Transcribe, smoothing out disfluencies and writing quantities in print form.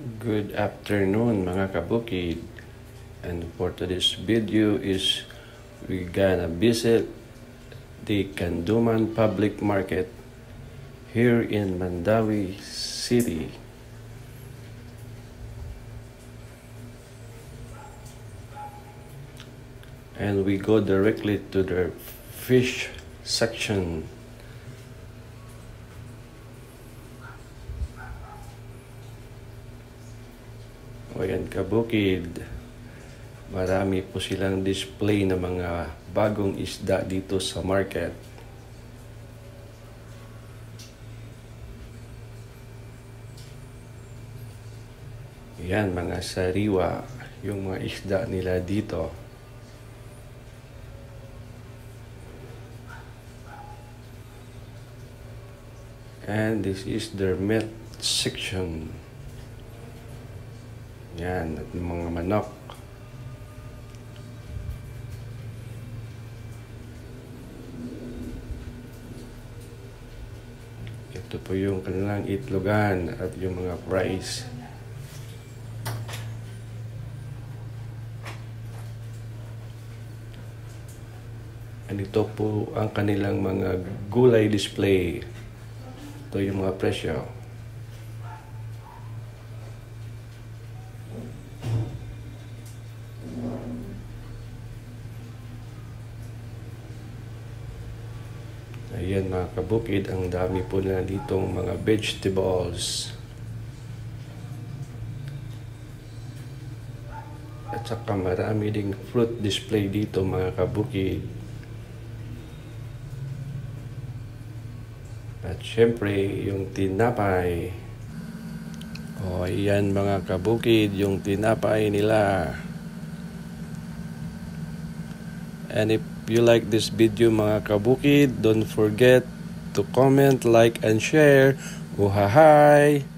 Good afternoon mga kabukid, and for today's video is we gonna visit the Kanduman Public Market here in Mandawi City. And we go directly to the fish section. O yan kabukid, marami po silang display na mga bagong isda dito sa market. Yan, mga sariwa, yung mga isda nila dito. And this is their meat section. Yan, at mga manok. Ito po yung kanilang itlogan at yung mga price. And ito po ang kanilang mga gulay display. Ito yung mga presyo. Ayan mga kabukid, ang dami po na ditong mga vegetables. At saka marami ding fruit display dito mga kabukid. At syempre, yung tinapay. O, ayan mga kabukid, yung tinapay nila. And if you like this video mga kabukid, don't forget to comment, like, and share. Uhahay!